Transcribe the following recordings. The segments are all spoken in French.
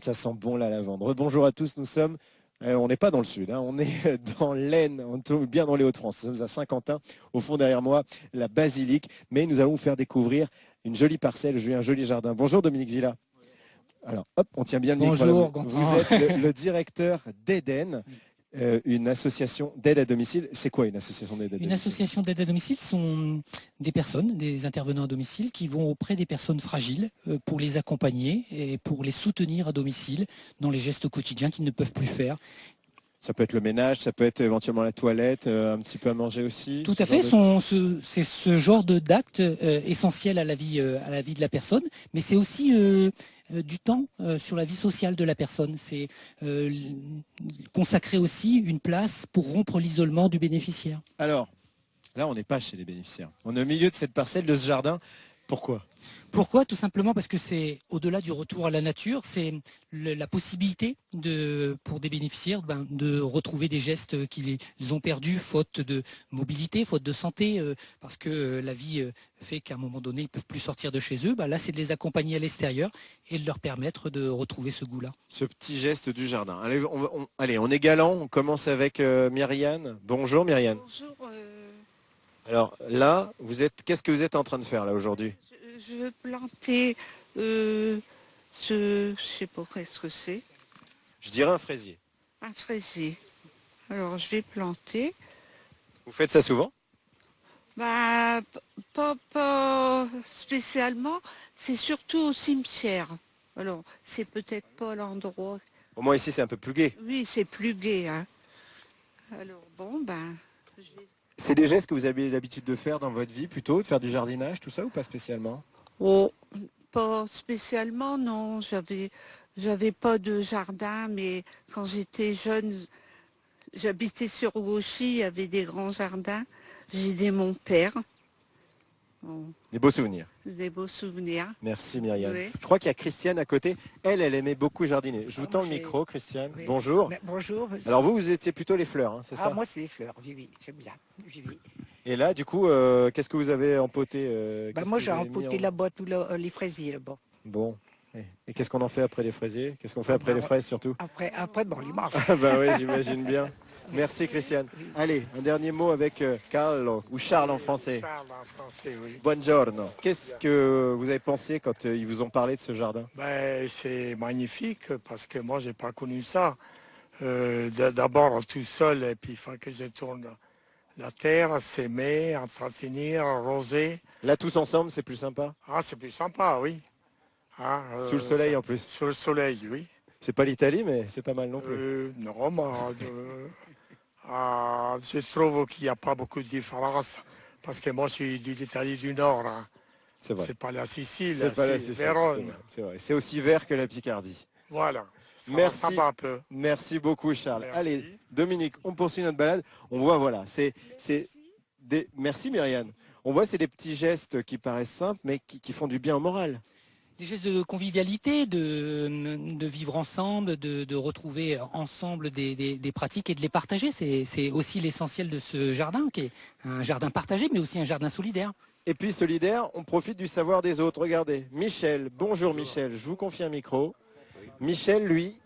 Ça sent bon la lavande. Bonjour à tous, nous sommes, on n'est pas dans le sud, hein, on est dans l'Aisne, on est bien dans les Hauts-de-France. Nous sommes à Saint-Quentin, au fond derrière moi, la basilique. Mais nous allons vous faire découvrir une jolie parcelle, un joli jardin. Bonjour Dominique Villa. Alors hop, on tient bien le micro. Bonjour, vous êtes le directeur d'Eden. Une association d'aide à domicile. C'est quoi une association d'aide à domicile? Une association d'aide à domicile sont des personnes, des intervenants à domicile qui vont auprès des personnes fragiles pour les accompagner et pour les soutenir à domicile dans les gestes quotidiens qu'ils ne peuvent plus faire. Ça peut être le ménage, ça peut être éventuellement la toilette, un petit peu à manger aussi. Tout à fait, c'est ce genre d'acte essentiel à la vie de la personne, mais c'est aussi du temps sur la vie sociale de la personne. C'est consacrer aussi une place pour rompre l'isolement du bénéficiaire. Alors, là, on n'est pas chez les bénéficiaires. On est au milieu de cette parcelle, de ce jardin. Pourquoi ? Pourquoi? Tout simplement parce que c'est au-delà du retour à la nature, c'est la possibilité pour des bénéficiaires de retrouver des gestes qu'ils ont perdus faute de mobilité, faute de santé, parce que la vie fait qu'à un moment donné, ils ne peuvent plus sortir de chez eux. Là, c'est de les accompagner à l'extérieur et de leur permettre de retrouver ce goût-là. Ce petit geste du jardin. Allez, on est galant, on commence avec Myriane. Bonjour Myriane. Bonjour. Alors là, qu'est-ce que vous êtes en train de faire là aujourd'hui? Je veux planter je sais pas ce que c'est, Je dirais un fraisier. un fraisier. Alors je vais planter. Vous faites ça souvent? Pas spécialement, c'est surtout au cimetière. Alors c'est peut-être pas l'endroit. Au moins ici, c'est un peu plus gai. Oui, c'est plus gai, hein. Alors je vais... C'est des gestes que vous avez l'habitude de faire dans votre vie plutôt, de faire du jardinage, tout ça, ou pas spécialement? Oh, pas spécialement, non. J'avais pas de jardin, mais quand j'étais jeune, j'habitais sur Gauchy, il y avait des grands jardins. J'ai aidé mon père. Bon, Des beaux souvenirs. des beaux souvenirs. Merci Myriam. Oui. Je crois qu'il y a Christiane à côté. Elle aimait beaucoup jardiner. Je vous tends le micro, Christiane. Oui. Bonjour. Bonjour. Alors vous étiez plutôt les fleurs, hein, c'est ça? Moi, c'est les fleurs. Oui, j'aime bien. Oui. Et là, du coup, qu'est-ce que vous avez empoté Moi, j'ai empoté là-bas tous les fraisiers là-bas. Bon. Et qu'est-ce qu'on en fait après les fraisiers? Qu'est-ce qu'on fait après les fraises surtout? Après, on les mange. Ah bah oui, j'imagine bien. Merci Christiane. Allez, un dernier mot avec Carlo, ou Charles en français. Charles en français, oui. Buongiorno. Qu'est-ce que vous avez pensé quand ils vous ont parlé de ce jardin? C'est magnifique parce que moi, j'ai pas connu ça. D'abord tout seul, et puis il faut que je tourne la terre, s'aimer, entretenir, arroser. Là, tous ensemble, c'est plus sympa? C'est plus sympa, oui. Sous le soleil en plus. Sous le soleil, oui. C'est pas l'Italie, mais c'est pas mal non plus. Non, je trouve qu'il n'y a pas beaucoup de différence parce que moi, je suis de l'Italie du Nord. C'est vrai. C'est pas la Sicile, C'est pas la c'est Sicile, Vérone. c'est vrai. C'est aussi vert que la Picardie. Voilà. Ça Merci. ressemble un peu. Merci beaucoup Charles. Merci. Allez, Dominique, on poursuit notre balade. On voit, voilà, Merci Myriane. On voit, c'est des petits gestes qui paraissent simples, mais qui font du bien au moral. Des gestes de convivialité, de vivre ensemble, de retrouver ensemble des pratiques et de les partager. C'est aussi l'essentiel de ce jardin, qui est un jardin partagé, mais aussi un jardin solidaire. Et puis solidaire, on profite du savoir des autres. Regardez, Michel, bonjour Michel, je vous confie un micro. Michel, lui,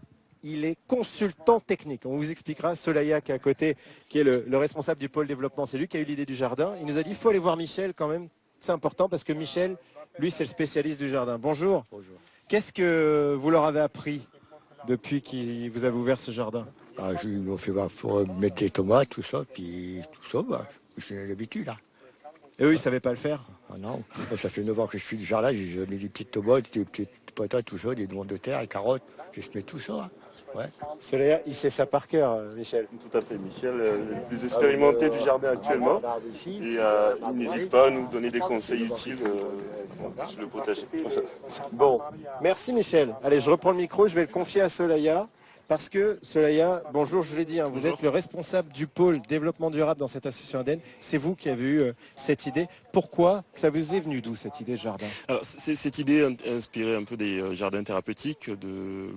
il est consultant technique. On vous expliquera, Solaya qui est à côté, qui est le responsable du pôle développement, c'est lui qui a eu l'idée du jardin. Il nous a dit, il faut aller voir Michel quand même, c'est important parce que Michel, lui, c'est le spécialiste du jardin. Bonjour. Bonjour. Qu'est-ce que vous leur avez appris depuis que vous avez ouvert ce jardin? Je lui fait voir pour mettre les tomates, tout ça, puis tout ça, j'ai l'habitude là. Et eux, ils ne savaient pas le faire? Non, moi, ça fait 9 ans que je suis du jardin, j'ai mis des petites tomates, des petites patates, tout ça, des noix de terre, des carottes, je mets tout ça. Ouais. Solaya, il sait ça par cœur, Michel. Tout à fait, Michel est le plus expérimenté du jardin actuellement et il n'hésite pas à nous donner des conseils utiles sur le potager. Bon, merci Michel. Allez, je reprends le micro, je vais le confier à Solaya. Parce que, Solaya, bonjour, je l'ai dit, vous êtes le responsable du pôle développement durable dans cette association Eden. C'est vous qui avez eu cette idée. pourquoi, ça vous est venu d'où cette idée de jardin? Alors, cette idée est inspirée un peu des jardins thérapeutiques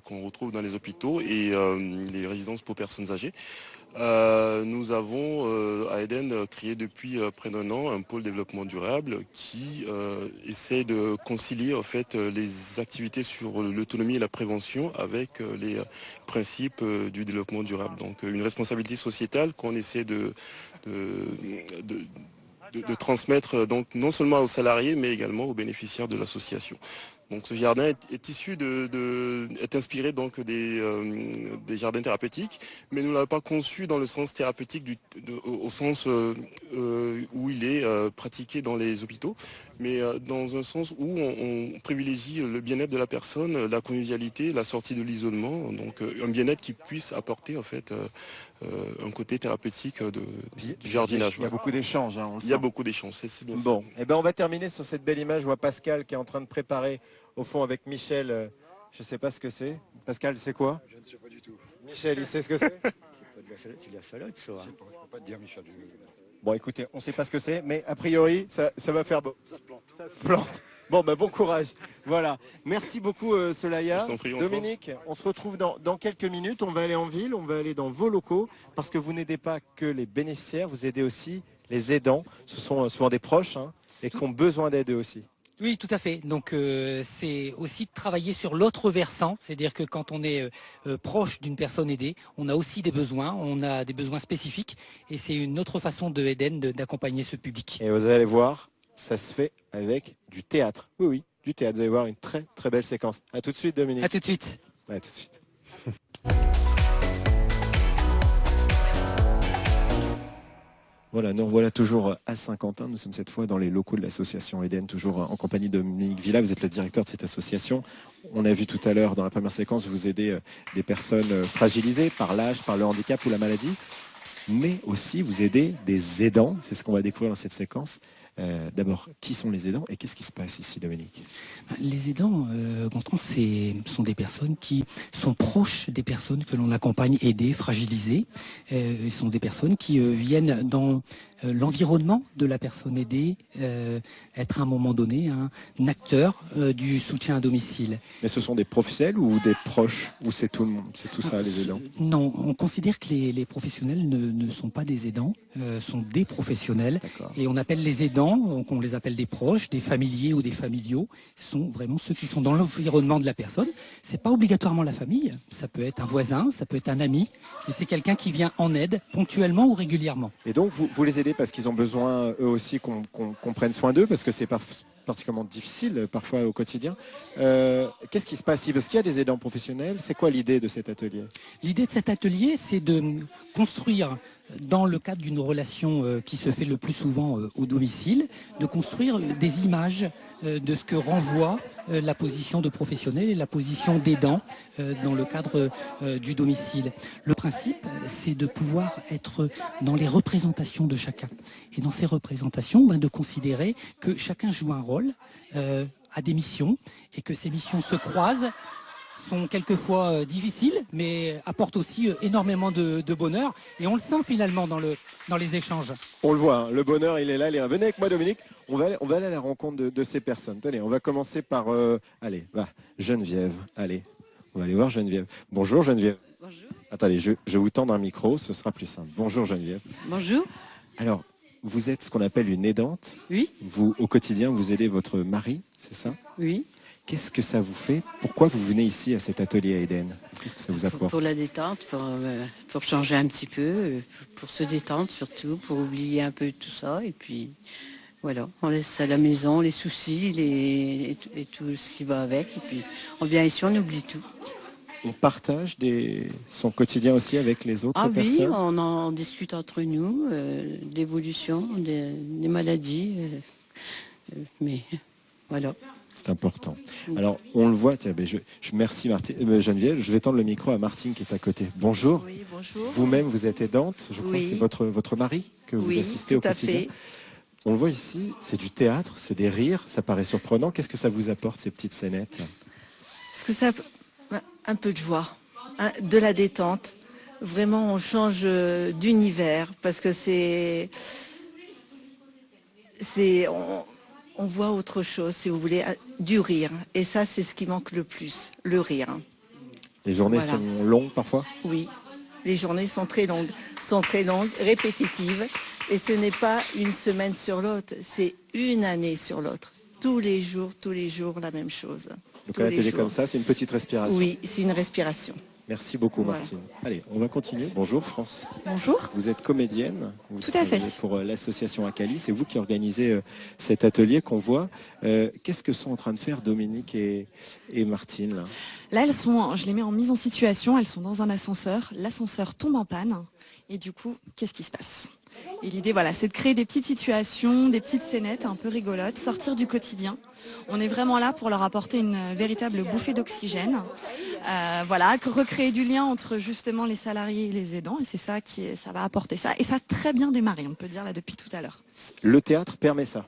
qu'on retrouve dans les hôpitaux et les résidences pour personnes âgées. Nous avons à Eden créé depuis près d'un an un pôle développement durable qui essaie de concilier en fait les activités sur l'autonomie et la prévention avec les principes du développement durable. Donc une responsabilité sociétale qu'on essaie de transmettre donc non seulement aux salariés mais également aux bénéficiaires de l'association. Donc ce jardin est issu est inspiré donc des jardins thérapeutiques, mais nous ne l'avons pas conçu dans le sens thérapeutique au sens où il est pratiqué dans les hôpitaux, mais dans un sens où on privilégie le bien-être de la personne, la convivialité, la sortie de l'isolement, donc un bien-être qui puisse apporter en fait un côté thérapeutique du jardinage. Il y a beaucoup d'échanges, hein, on le sent. Il y a beaucoup d'échanges, c'est bien Bon, ça. et ben on va terminer sur cette belle image. Je vois Pascal qui est en train de préparer, au fond avec Michel, je ne sais pas ce que c'est. Pascal, c'est quoi? Je ne sais pas du tout. Michel, il sait ce que c'est? C'est de la salade, ça. Je ne peux pas te dire, Michel. Bon, écoutez, on ne sait pas ce que c'est, mais a priori, ça va faire beau. Ça se plante. Ça se plante. Bon, ben, bon courage. Voilà. Merci beaucoup, Solaya. Je t'en prie, Antoine. Dominique, on se retrouve dans quelques minutes. On va aller en ville, on va aller dans vos locaux, parce que vous n'aidez pas que les bénéficiaires, vous aidez aussi les aidants. Ce sont souvent des proches, hein, et qui ont besoin d'aide eux aussi. Oui, tout à fait. Donc c'est aussi de travailler sur l'autre versant, c'est-à-dire que quand on est proche d'une personne aidée, on a aussi des besoins, on a des besoins spécifiques, et c'est une autre façon de Eden d'accompagner ce public. Et vous allez voir, ça se fait avec du théâtre. Oui, oui, du théâtre. Vous allez voir une très très belle séquence. À tout de suite, Dominique. À tout de suite. À tout de suite. Voilà, nous revoilà toujours à Saint-Quentin. Nous sommes cette fois dans les locaux de l'association Eden, toujours en compagnie de Dominique Villa. Vous êtes le directeur de cette association. On a vu tout à l'heure dans la première séquence, vous aidez des personnes fragilisées par l'âge, par le handicap ou la maladie, mais aussi vous aidez des aidants. C'est ce qu'on va découvrir dans cette séquence. D'abord, qui sont les aidants et qu'est-ce qui se passe ici, Dominique? Les aidants, Gontran, sont des personnes qui sont proches des personnes que l'on accompagne, aidées, fragilisées. Ils sont des personnes qui viennent dans l'environnement de la personne aidée, être à un moment donné un acteur du soutien à domicile. Mais ce sont des professionnels ou des proches? Ou c'est tout le monde? C'est tout ça, les aidants? Non, on considère que les professionnels ne sont pas des aidants, sont des professionnels. Et on appelle les aidants, donc on les appelle des proches, des familiers ou des familiaux. Ce sont vraiment ceux qui sont dans l'environnement de la personne. C'est pas obligatoirement la famille, ça peut être un voisin, ça peut être un ami, mais c'est quelqu'un qui vient en aide ponctuellement ou régulièrement. Et donc, vous les aidez parce qu'ils ont besoin, eux aussi, qu'on prenne soin d'eux, parce que c'est particulièrement difficile, parfois, au quotidien. Qu'est-ce qui se passe ici? Parce qu'il y a des aidants professionnels. C'est quoi l'idée de cet atelier? L'idée de cet atelier, c'est de construire, dans le cadre d'une relation qui se fait le plus souvent au domicile, de construire des images de ce que renvoie la position de professionnel et la position d'aidant dans le cadre du domicile. Le principe, c'est de pouvoir être dans les représentations de chacun. Et dans ces représentations, de considérer que chacun joue un rôle, a des missions, et que ces missions se croisent, sont quelquefois difficiles, mais apportent aussi énormément de bonheur. Et on le sent finalement dans les échanges. On le voit, hein, le bonheur, il est là. Venez avec moi, Dominique. On va aller à la rencontre de ces personnes. Tenez, on va commencer par... Geneviève. Allez, on va aller voir Geneviève. Bonjour, Geneviève. Bonjour. Attendez, je vais vous tendre un micro, ce sera plus simple. Bonjour, Geneviève. Bonjour. Alors, vous êtes ce qu'on appelle une aidante. Oui. Vous, au quotidien, vous aidez votre mari, c'est ça? Oui. Qu'est-ce que ça vous fait? Pourquoi vous venez ici à cet atelier à Eden? Qu'est-ce que ça vous apporte? Pour la détente, pour changer un petit peu, pour se détendre surtout, pour oublier un peu tout ça. Et puis, voilà, on laisse à la maison les soucis et tout ce qui va avec. Et puis, on vient ici, on oublie tout. On partage son quotidien aussi avec les autres personnes? Oui, on en discute entre nous, l'évolution des maladies. Mais voilà. C'est important. Alors, on le voit, tiens, merci Geneviève. Je vais tendre le micro à Martine qui est à côté. Bonjour. Oui, bonjour. Vous-même, vous êtes aidante. Je crois que c'est votre mari que vous assistez au quotidien. Oui, tout à fait. On le voit ici, c'est du théâtre, c'est des rires, ça paraît surprenant. Qu'est-ce que ça vous apporte, ces petites scénettes? Parce que ça, un peu de joie, de la détente. Vraiment, on change d'univers parce que c'est on voit autre chose, si vous voulez, du rire. Et ça, c'est ce qui manque le plus, le rire. Les journées Voilà. sont longues parfois. Oui, les journées sont très longues, répétitives. Et ce n'est pas une semaine sur l'autre, c'est une année sur l'autre. Tous les jours, la même chose. Donc Tous à la les télé jours. comme ça, c'est une petite respiration. Oui, c'est une respiration. Merci beaucoup Voilà. Martine. Allez, on va continuer. Bonjour France. Bonjour. Vous êtes comédienne. Vous Tout à fait. travaillez pour l'association Acali. C'est vous qui organisez cet atelier qu'on voit. Qu'est-ce que sont en train de faire Dominique et Martine là? Là, je les mets en mise en situation, elles sont dans un ascenseur, l'ascenseur tombe en panne, et du coup, qu'est-ce qui se passe? Et l'idée, voilà, c'est de créer des petites situations, des petites scénettes un peu rigolotes, sortir du quotidien. On est vraiment là pour leur apporter une véritable bouffée d'oxygène. Voilà, recréer du lien entre justement les salariés et les aidants, et c'est ça ça va apporter ça. Et ça a très bien démarré, on peut dire là depuis tout à l'heure. Le théâtre permet ça.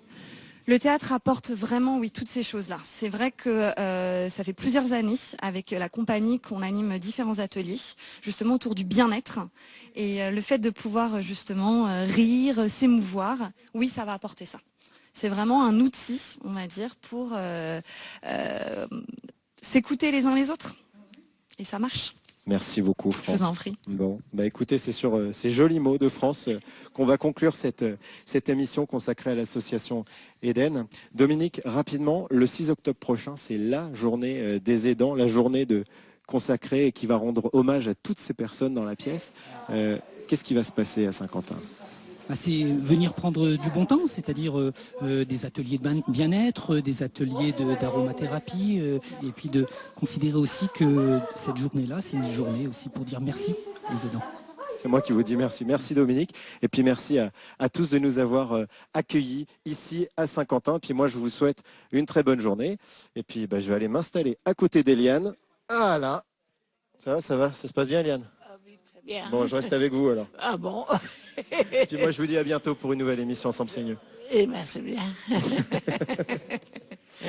Le théâtre apporte vraiment, oui, toutes ces choses-là. C'est vrai que ça fait plusieurs années avec la compagnie qu'on anime différents ateliers, justement autour du bien-être. Et le fait de pouvoir justement rire, s'émouvoir, oui, ça va apporter ça. C'est vraiment un outil, on va dire, pour s'écouter les uns les autres. Et ça marche. Merci beaucoup Je France. vous en prie. Bon, bah écoutez, c'est sur ces jolis mots de France qu'on va conclure cette émission consacrée à l'association Eden. Dominique, rapidement, le 6 octobre prochain, c'est la journée des aidants, la journée consacrée et qui va rendre hommage à toutes ces personnes dans la pièce. Qu'est-ce qui va se passer à Saint-Quentin ? C'est venir prendre du bon temps, c'est-à-dire des ateliers de bien-être, des ateliers d'aromathérapie, et puis de considérer aussi que cette journée-là, c'est une journée aussi pour dire merci aux aidants. C'est moi qui vous dis merci. Merci Dominique. Et puis merci à tous de nous avoir accueillis ici à Saint-Quentin. Et puis moi, je vous souhaite une très bonne journée. Et puis je vais aller m'installer à côté d'Eliane. Ah là, ça va, ça se passe bien Eliane? Bien. Bon, je reste avec vous alors. Ah bon. Puis moi, je vous dis à bientôt pour une nouvelle émission Ensemble c'est mieux. Eh ben, c'est bien.